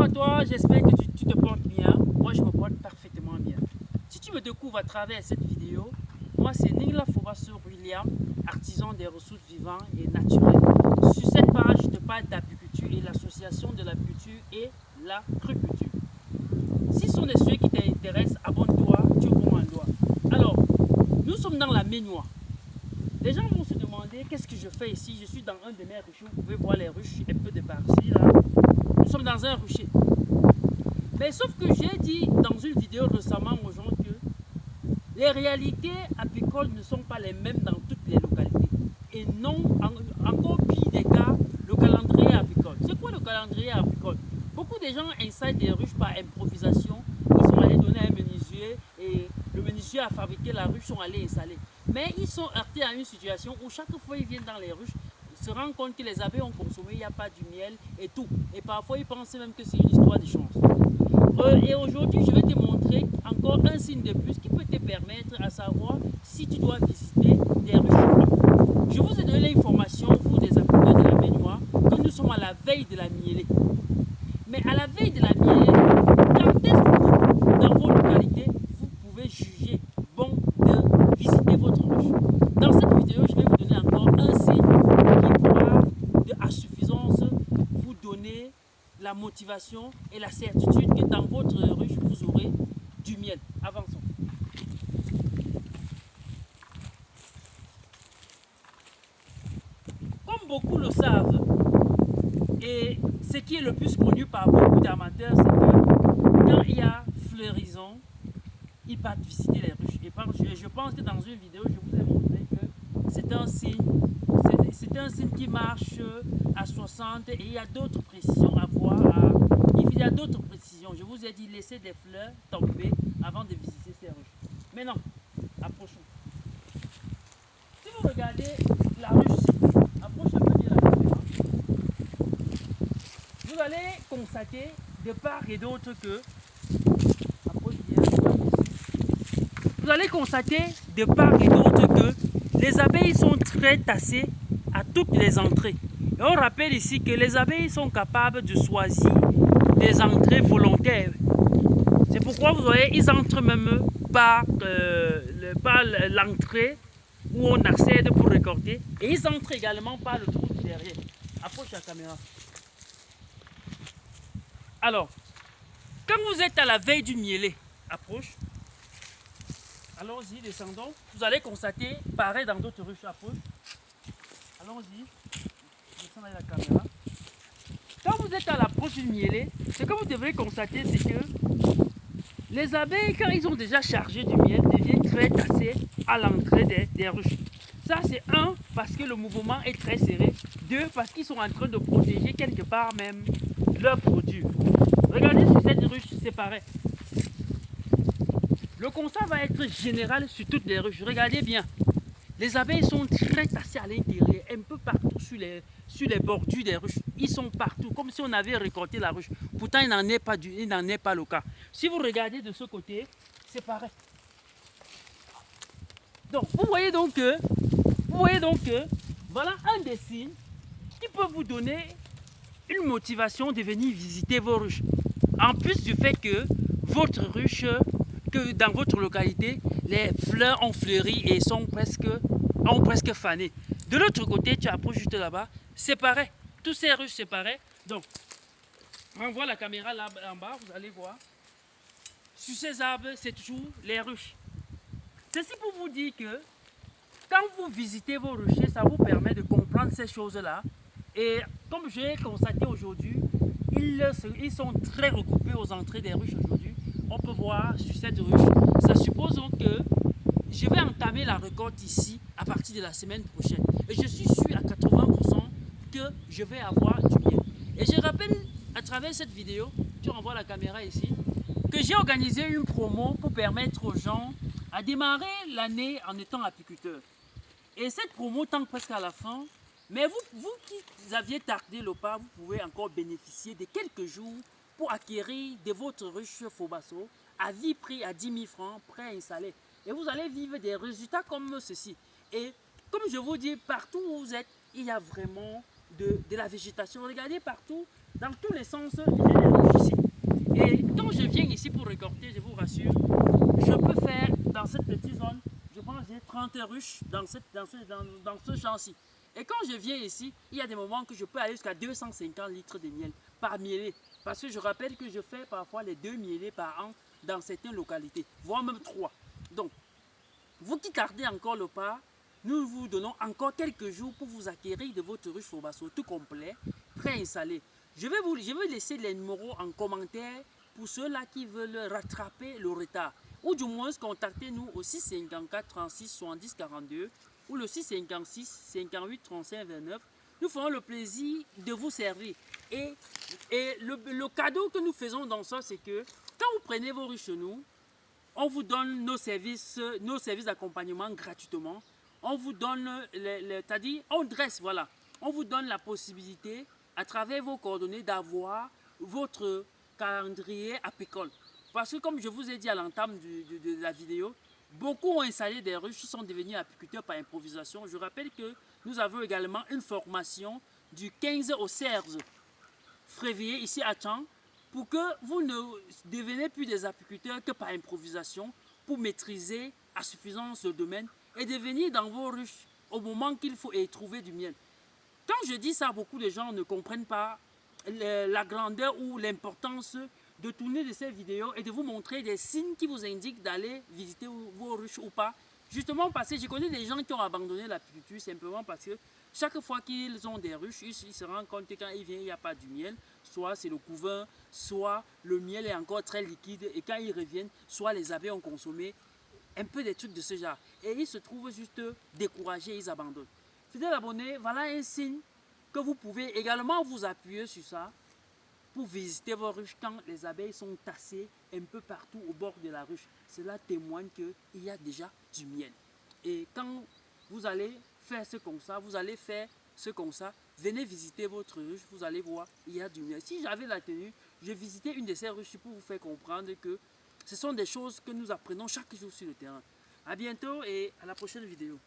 à toi, j'espère que tu te portes bien. Moi, je me porte parfaitement bien. Si tu me découvres à travers cette vidéo, moi, c'est Ningla Fobasso William, artisan des ressources vivantes et naturelles. Sur cette page, je te parle d'apiculture et l'association de l'apiculture et l'agriculture. Si ce sont des sujets qui t'intéressent, abonne-toi, tu es au bon endroit. Alors, nous sommes dans la Ménois. Les gens vont se demander qu'est-ce que je fais ici. Je suis dans un de mes ruchers. Vous pouvez voir les ruches un peu de par-ci, là. Nous sommes dans un rucher. Mais sauf que j'ai dit dans une vidéo récemment aux gens que les réalités apicoles ne sont pas les mêmes dans toutes les localités. Et non, encore pire des cas, le calendrier apicole. C'est quoi le calendrier apicole? Beaucoup de gens installent des ruches par improvisation. Ils sont allés donner un menuisier et le menuisier a fabriqué la ruche, sont allés installer. Mais ils sont heurtés à une situation où chaque fois ils viennent dans les ruches, ils se rendent compte que les abeilles ont consommé, il n'y a pas du miel et tout. Et parfois ils pensent même que c'est une histoire de chance. Et aujourd'hui, je vais te montrer encore un signe de plus qui peut te permettre à savoir si tu dois visiter des ruches. Je vous ai donné l'information, vous des apiculteurs de la Ménois, que nous sommes à la veille de la mielée. Mais à la veille de la mielée, quand est-ce que dans vos localités, vous pouvez juger bon de visiter votre ruche? Dans cette vidéo, je vais vous donner encore un signe qui pourra, à suffisance, vous donner la motivation et la certitude que dans votre ruche, vous aurez du miel. Avançons. Comme beaucoup le savent, et ce qui est le plus connu par beaucoup d'amateurs, c'est que quand il y a floraison, ils partent visiter les ruches. Et je pense que dans une vidéo, je vous ai montré que c'est un signe qui marche à 60 et il y a d'autres précisions à voir. Il y a d'autres précisions. Je vous ai dit laissez des fleurs tomber avant de visiter ces ruches. Maintenant, approchons. Si vous regardez la ruche, approche un peu bien la caméra. Vous allez constater de part et d'autre que vous allez constater de part et d'autre que les abeilles sont très tassées à toutes les entrées. Et on rappelle ici que les abeilles sont capables de choisir des entrées volontaires. C'est pourquoi vous voyez, ils entrent même par l'entrée où on accède pour récolter. Et ils entrent également par le trou derrière. Approche la caméra. Alors, quand vous êtes à la veille du mielé, approche. Allons-y, descendons. Vous allez constater, pareil dans d'autres ruches, approche. Allons-y. Descendez la caméra. Quand vous êtes à l'approche du mielé, ce que vous devrez constater, c'est que les abeilles, quand ils ont déjà chargé du miel, deviennent très tassées à l'entrée des ruches. Ça, c'est un, parce que le mouvement est très serré. Deux, parce qu'ils sont en train de protéger quelque part même leurs produits. Regardez sur cette ruche, c'est pareil. Le constat va être général sur toutes les ruches. Regardez bien. Les abeilles sont très tassées à l'intérieur, un peu partout sur les bordures des ruches. Ils sont partout, comme si on avait récolté la ruche. Pourtant, il n'en est pas le cas. Si vous regardez de ce côté, c'est pareil. Donc, vous voyez donc que voilà un des signes qui peut vous donner une motivation de venir visiter vos ruches. En plus du fait que votre ruche, que dans votre localité, les fleurs ont fleuri et ont presque fané. De l'autre côté, tu approches juste là-bas, c'est pareil. Tous ces ruches, c'est pareil. Donc, on voit la caméra là en bas, vous allez voir. Sur ces arbres, c'est toujours les ruches. Ceci pour vous dire que quand vous visitez vos ruchers, ça vous permet de comprendre ces choses-là. Et comme j'ai constaté aujourd'hui, ils sont très regroupés aux entrées des ruches aujourd'hui. On peut voir sur cette ruche. Ça suppose donc que je vais entamer la récolte ici à partir de la semaine prochaine. Et je suis sûr à 80% que je vais avoir du miel. Et je rappelle à travers cette vidéo, tu renvoies la caméra ici, que j'ai organisé une promo pour permettre aux gens à démarrer l'année en étant apiculteur. Et cette promo tend presque à la fin. Mais vous qui aviez tardé le pas, vous pouvez encore bénéficier de quelques jours pour acquérir de votre ruche Fobasso à vie prix à 10 000 francs préinstallé. Et vous allez vivre des résultats comme ceci. Et comme je vous dis, partout où vous êtes, il y a vraiment de la végétation. Regardez partout, dans tous les sens, il y a des ruches ici. 30 ruches dans ce champ-ci. Et quand je viens ici, il y a des moments que je peux aller jusqu'à 250 litres de miel par mielé. Parce que je rappelle que je fais parfois les 2 mielés par an dans certaines localités, voire même 3. Donc, vous qui tardez encore le pas, nous vous donnons encore quelques jours pour vous acquérir de votre ruche Fobasso tout complet, préinstallé. Je vais laisser les numéros en commentaire pour ceux-là qui veulent rattraper le retard. Ou du moins, contactez-nous au 654 36 70 42 ou le 656 58 35 29. Nous ferons le plaisir de vous servir. Et le cadeau que nous faisons dans ça, c'est que quand vous prenez vos ruches chez nous, on vous donne nos services d'accompagnement gratuitement. On vous donne, c'est-à-dire, on dresse, voilà. On vous donne la possibilité, à travers vos coordonnées, d'avoir votre calendrier apicole. Parce que comme je vous ai dit à l'entame de la vidéo, beaucoup ont installé des ruches qui sont devenus apiculteurs par improvisation. Je rappelle que nous avons également une formation du 15 au 16 février ici à Tchang, pour que vous ne devenez plus des apiculteurs que par improvisation, pour maîtriser à suffisance le domaine et devenir dans vos ruches au moment qu'il faut et trouver du miel. Quand je dis ça, beaucoup de gens ne comprennent pas la grandeur ou l'importance de tourner de ces vidéos et de vous montrer des signes qui vous indiquent d'aller visiter vos ruches ou pas. Justement parce que je connais des gens qui ont abandonné l'apiculture simplement parce que chaque fois qu'ils ont des ruches, ils se rendent compte que quand ils viennent, il n'y a pas du miel. Soit c'est le couvain, soit le miel est encore très liquide et quand ils reviennent, soit les abeilles ont consommé un peu des trucs de ce genre. Et ils se trouvent juste découragés, ils abandonnent. Fidèles abonnés, voilà un signe que vous pouvez également vous appuyer sur ça pour visiter vos ruches quand les abeilles sont tassées un peu partout au bord de la ruche. Cela témoigne qu'il y a déjà du miel. Et quand vous allez faire ce comme ça, vous allez faire ce comme ça, venez visiter votre ruche, vous allez voir, il y a du miel. Si j'avais la tenue, je visitais une de ces ruches pour vous faire comprendre que ce sont des choses que nous apprenons chaque jour sur le terrain. A bientôt et à la prochaine vidéo.